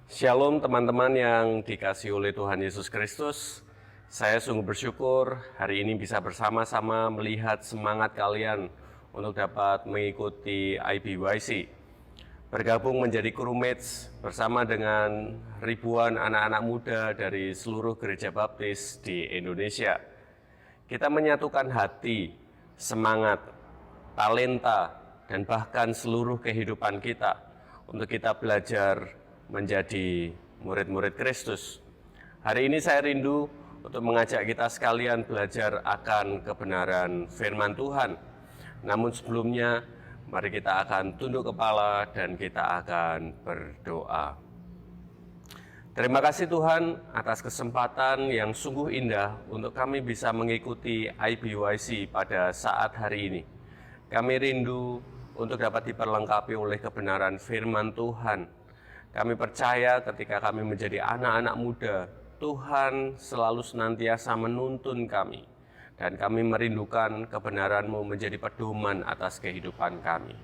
Shalom teman-teman yang dikasihi oleh Tuhan Yesus Kristus. Saya sungguh bersyukur hari ini bisa bersama-sama melihat semangat kalian untuk dapat mengikuti IBYC. Bergabung menjadi crewmates bersama dengan ribuan anak-anak muda dari seluruh gereja baptis di Indonesia. Kita menyatukan hati, semangat, talenta, dan bahkan seluruh kehidupan kita untuk kita belajar menjadi murid-murid Kristus. Hari ini saya rindu untuk mengajak kita sekalian belajar akan kebenaran firman Tuhan. Namun sebelumnya, mari kita akan tunduk kepala dan kita akan berdoa. Terima kasih Tuhan atas kesempatan yang sungguh indah untuk kami bisa mengikuti IBYC pada saat hari ini. Kami rindu untuk dapat diperlengkapi oleh kebenaran firman Tuhan. Kami percaya ketika kami menjadi anak-anak muda, Tuhan selalu senantiasa menuntun kami. Dan kami merindukan kebenaran-Mu menjadi pedoman atas kehidupan kami.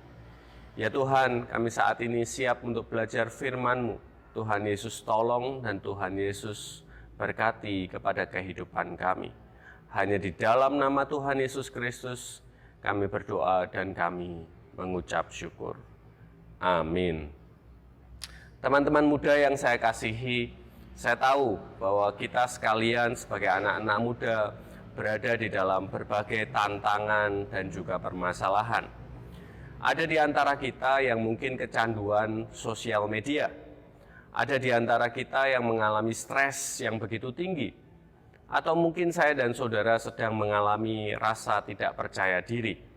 Ya Tuhan, kami saat ini siap untuk belajar firman-Mu. Tuhan Yesus tolong dan Tuhan Yesus berkati kepada kehidupan kami. Hanya di dalam nama Tuhan Yesus Kristus, kami berdoa dan kami mengucap syukur. Amin. Teman-teman muda yang saya kasihi, saya tahu bahwa kita sekalian sebagai anak-anak muda berada di dalam berbagai tantangan dan juga permasalahan. Ada di antara kita yang mungkin kecanduan sosial media. Ada di antara kita yang mengalami stres yang begitu tinggi. Atau mungkin saya dan saudara sedang mengalami rasa tidak percaya diri.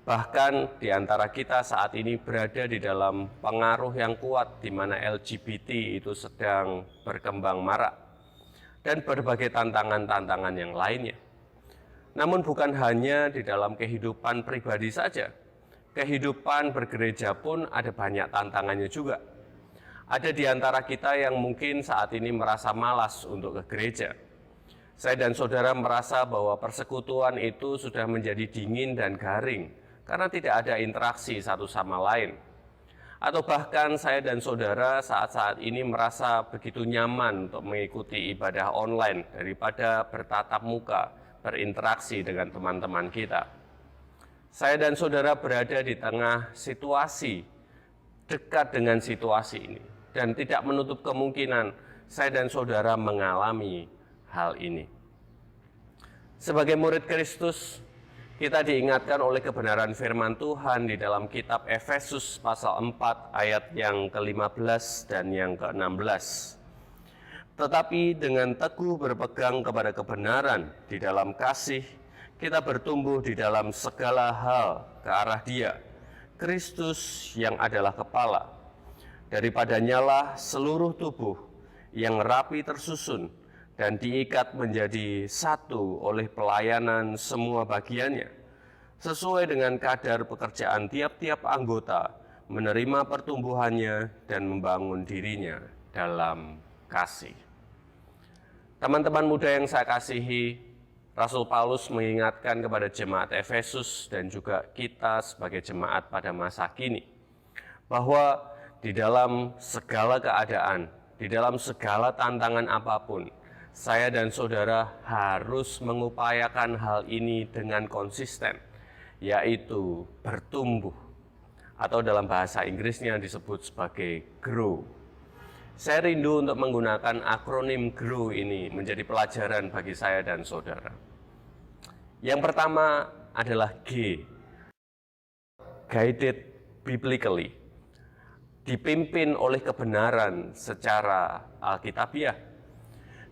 Bahkan di antara kita saat ini berada di dalam pengaruh yang kuat di mana LGBT itu sedang berkembang marak dan berbagai tantangan-tantangan yang lainnya. Namun bukan hanya di dalam kehidupan pribadi saja, kehidupan bergereja pun ada banyak tantangannya juga. Ada di antara kita yang mungkin saat ini merasa malas untuk ke gereja. Saya dan saudara merasa bahwa persekutuan itu sudah menjadi dingin dan garing, karena tidak ada interaksi satu sama lain. Atau bahkan saya dan saudara saat-saat ini merasa begitu nyaman untuk mengikuti ibadah online daripada bertatap muka, berinteraksi dengan teman-teman kita. Saya dan saudara berada di tengah situasi, dekat dengan situasi ini, dan tidak menutup kemungkinan saya dan saudara mengalami hal ini. Sebagai murid Kristus, kita diingatkan oleh kebenaran firman Tuhan di dalam kitab Efesus pasal 4 ayat yang ke-15 dan yang ke-16. Tetapi dengan teguh berpegang kepada kebenaran di dalam kasih, kita bertumbuh di dalam segala hal ke arah Dia, Kristus yang adalah kepala. Daripadanya lah seluruh tubuh yang rapi tersusun dan diikat menjadi satu oleh pelayanan semua bagiannya, sesuai dengan kadar pekerjaan tiap-tiap anggota, menerima pertumbuhannya dan membangun dirinya dalam kasih. Teman-teman muda yang saya kasihi, Rasul Paulus mengingatkan kepada jemaat Efesus dan juga kita sebagai jemaat pada masa kini, bahwa di dalam segala keadaan, di dalam segala tantangan apapun, saya dan saudara harus mengupayakan hal ini dengan konsisten, yaitu bertumbuh, atau dalam bahasa Inggrisnya disebut sebagai grow. Saya rindu untuk menggunakan akronim GROW ini menjadi pelajaran bagi saya dan saudara. Yang pertama adalah G, guided biblically, dipimpin oleh kebenaran secara alkitabiah.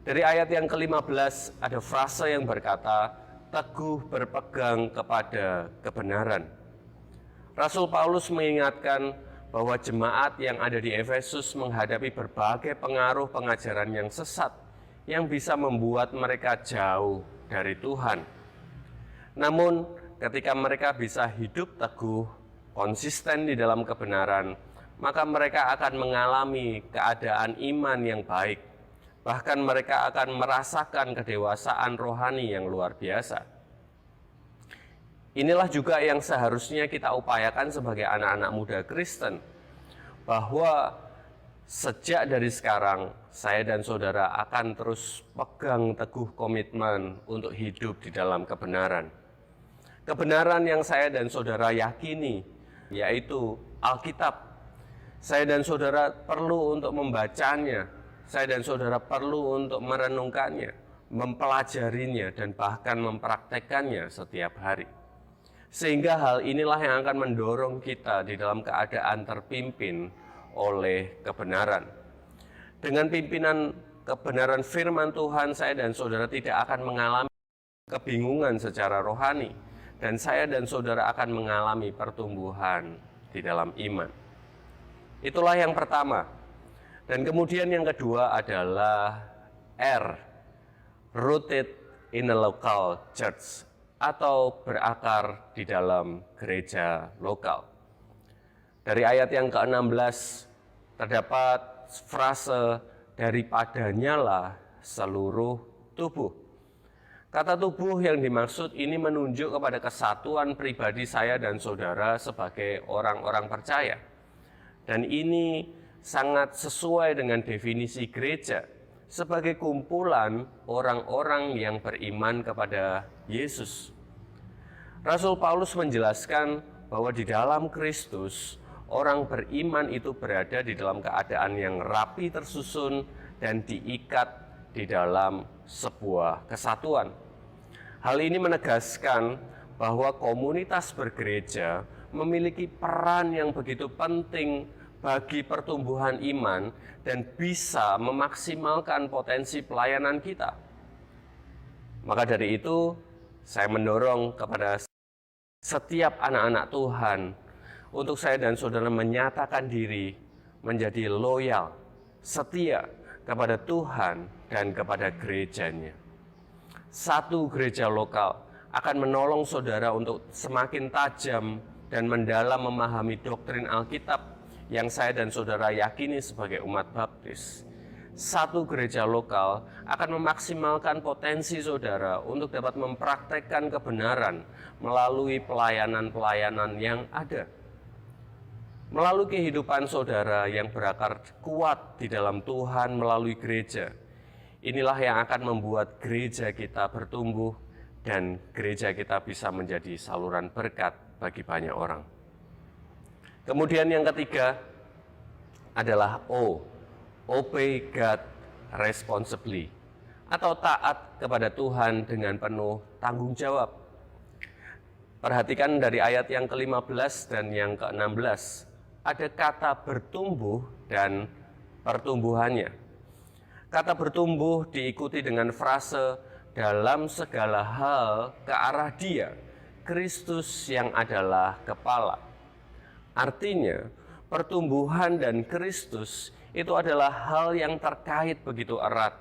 Dari ayat yang ke-15 ada frase yang berkata, teguh berpegang kepada kebenaran. Rasul Paulus mengingatkan bahwa jemaat yang ada di Efesus menghadapi berbagai pengaruh pengajaran yang sesat yang bisa membuat mereka jauh dari Tuhan. Namun, ketika mereka bisa hidup teguh, konsisten di dalam kebenaran, maka mereka akan mengalami keadaan iman yang baik. Bahkan mereka akan merasakan kedewasaan rohani yang luar biasa. Inilah juga yang seharusnya kita upayakan sebagai anak-anak muda Kristen, bahwa Sejak dari sekarang, saya dan saudara akan terus pegang teguh komitmen untuk hidup di dalam kebenaran. Kebenaran yang saya dan saudara yakini, yaitu Alkitab. Saya dan saudara perlu untuk membacanya, saya dan saudara perlu untuk merenungkannya, mempelajarinya, dan bahkan mempraktekkannya setiap hari. Sehingga hal inilah yang akan mendorong kita di dalam keadaan terpimpin oleh kebenaran. Dengan pimpinan kebenaran firman Tuhan, saya dan saudara tidak akan mengalami kebingungan secara rohani, dan saya dan saudara akan mengalami pertumbuhan di dalam iman. Itulah yang pertama. Dan kemudian yang kedua adalah R, rooted in a local church, atau berakar di dalam gereja lokal. Dari ayat yang ke-16 terdapat frase daripadanya lah seluruh tubuh. Kata tubuh yang dimaksud ini menunjuk kepada kesatuan pribadi saya dan saudara sebagai orang-orang percaya. Dan ini sangat sesuai dengan definisi gereja sebagai kumpulan orang-orang yang beriman kepada Yesus. Rasul Paulus menjelaskan bahwa di dalam Kristus, orang beriman itu berada di dalam keadaan yang rapi tersusun dan diikat di dalam sebuah kesatuan. Hal ini menegaskan bahwa komunitas bergereja memiliki peran yang begitu penting bagi pertumbuhan iman dan bisa memaksimalkan potensi pelayanan kita. Maka dari itu, saya mendorong kepada setiap anak-anak Tuhan untuk saya dan saudara menyatakan diri menjadi loyal, setia kepada Tuhan dan kepada gerejanya. Satu gereja lokal akan menolong saudara untuk semakin tajam dan mendalam memahami doktrin Alkitab yang saya dan saudara yakini sebagai umat baptis. Satu gereja lokal akan memaksimalkan potensi saudara untuk dapat mempraktekkan kebenaran melalui pelayanan-pelayanan yang ada. Melalui kehidupan saudara yang berakar kuat di dalam Tuhan melalui gereja, inilah yang akan membuat gereja kita bertumbuh dan gereja kita bisa menjadi saluran berkat bagi banyak orang. Kemudian yang ketiga adalah O, obey God responsibly, atau taat kepada Tuhan dengan penuh tanggung jawab. Perhatikan dari ayat yang ke-15 dan yang ke-16, ada kata bertumbuh dan pertumbuhannya. Kata bertumbuh diikuti dengan frase dalam segala hal ke arah Dia, Kristus yang adalah kepala. Artinya, pertumbuhan dan Kristus itu adalah hal yang terkait begitu erat.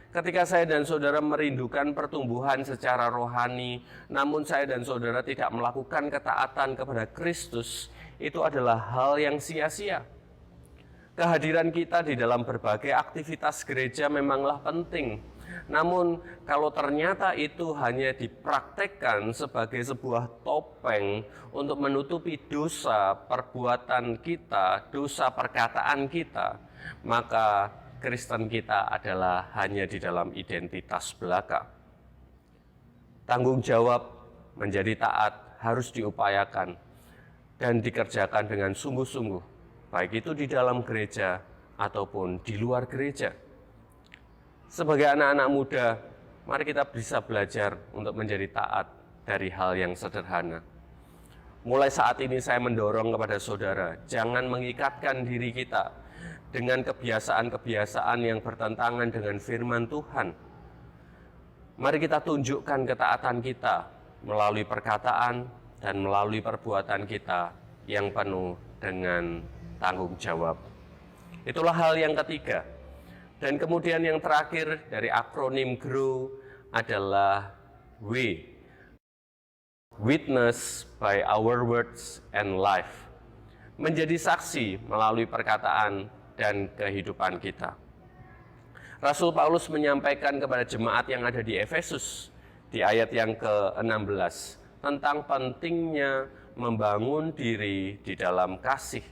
Ketika saya dan saudara merindukan pertumbuhan secara rohani, namun saya dan saudara tidak melakukan ketaatan kepada Kristus, itu adalah hal yang sia-sia. Kehadiran kita di dalam berbagai aktivitas gereja memanglah penting. Namun kalau ternyata itu hanya dipraktekkan sebagai sebuah topeng untuk menutupi dosa perbuatan kita, dosa perkataan kita, maka Kristen kita adalah hanya di dalam identitas belaka. Tanggung jawab menjadi taat harus diupayakan dan dikerjakan dengan sungguh-sungguh, baik itu di dalam gereja ataupun di luar gereja. Sebagai anak-anak muda, mari kita bisa belajar untuk menjadi taat dari hal yang sederhana. Mulai saat ini saya mendorong kepada saudara, jangan mengikatkan diri kita dengan kebiasaan-kebiasaan yang bertentangan dengan firman Tuhan. Mari kita tunjukkan ketaatan kita melalui perkataan dan melalui perbuatan kita yang penuh dengan tanggung jawab. Itulah hal yang ketiga. Dan kemudian yang terakhir dari akronim GROW adalah W. Witness by our words and life. Menjadi saksi melalui perkataan dan kehidupan kita. Rasul Paulus menyampaikan kepada jemaat yang ada di Efesus di ayat yang ke-16 tentang pentingnya membangun diri di dalam kasih.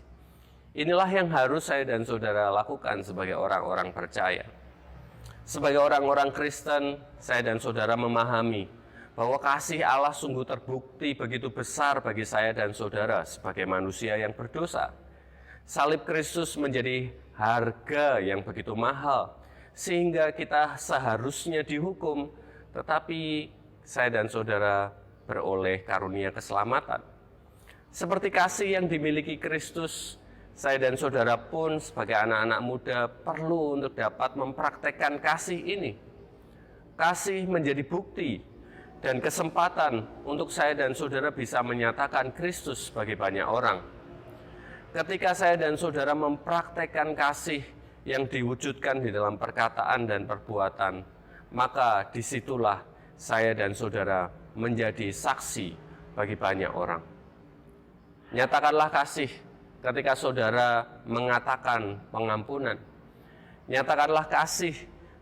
Inilah yang harus saya dan saudara lakukan sebagai orang-orang percaya. Sebagai orang-orang Kristen, saya dan saudara memahami bahwa kasih Allah sungguh terbukti begitu besar bagi saya dan saudara sebagai manusia yang berdosa. Salib Kristus menjadi harga yang begitu mahal, sehingga kita seharusnya dihukum, tetapi saya dan saudara beroleh karunia keselamatan. Seperti kasih yang dimiliki Kristus, saya dan saudara pun sebagai anak-anak muda perlu untuk dapat mempraktekkan kasih ini. Kasih menjadi bukti dan kesempatan untuk saya dan saudara bisa menyatakan Kristus bagi banyak orang. Ketika saya dan saudara mempraktekkan kasih yang diwujudkan di dalam perkataan dan perbuatan, maka disitulah saya dan saudara menjadi saksi bagi banyak orang. Nyatakanlah kasih ketika saudara mengatakan pengampunan. Nyatakanlah kasih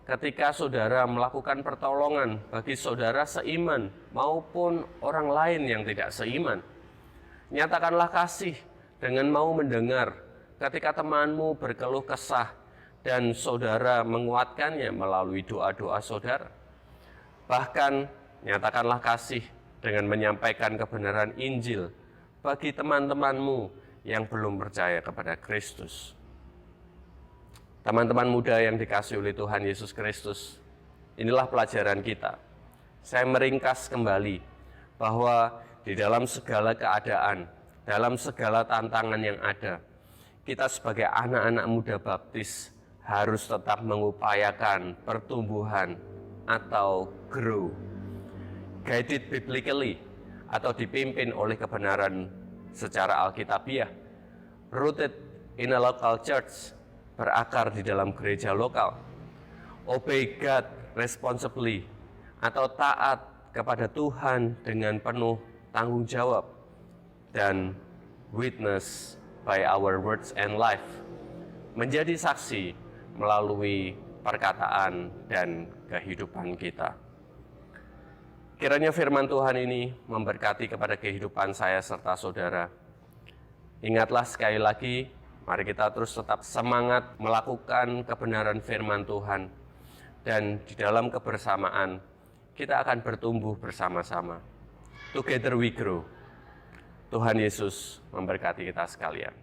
ketika saudara melakukan pertolongan bagi saudara seiman maupun orang lain yang tidak seiman. Nyatakanlah kasih dengan mau mendengar ketika temanmu berkeluh kesah dan saudara menguatkannya melalui doa-doa saudara. Bahkan nyatakanlah kasih dengan menyampaikan kebenaran Injil bagi teman-temanmu yang belum percaya kepada Kristus. Teman-teman muda yang dikasihi oleh Tuhan Yesus Kristus, inilah pelajaran kita. Saya meringkas kembali bahwa di dalam segala keadaan, dalam segala tantangan yang ada, kita sebagai anak-anak muda baptis harus tetap mengupayakan pertumbuhan atau grow, guided biblically atau dipimpin oleh kebenaran secara alkitabiah, rooted in a local church, berakar di dalam gereja lokal, obey God responsibly atau taat kepada Tuhan dengan penuh tanggung jawab, dan witness by our words and life, menjadi saksi melalui perkataan dan kehidupan kita. Kiranya firman Tuhan ini memberkati kepada kehidupan saya serta saudara. Ingatlah sekali lagi, mari kita terus tetap semangat melakukan kebenaran firman Tuhan. Dan di dalam kebersamaan, kita akan bertumbuh bersama-sama. Together we grow. Tuhan Yesus memberkati kita sekalian.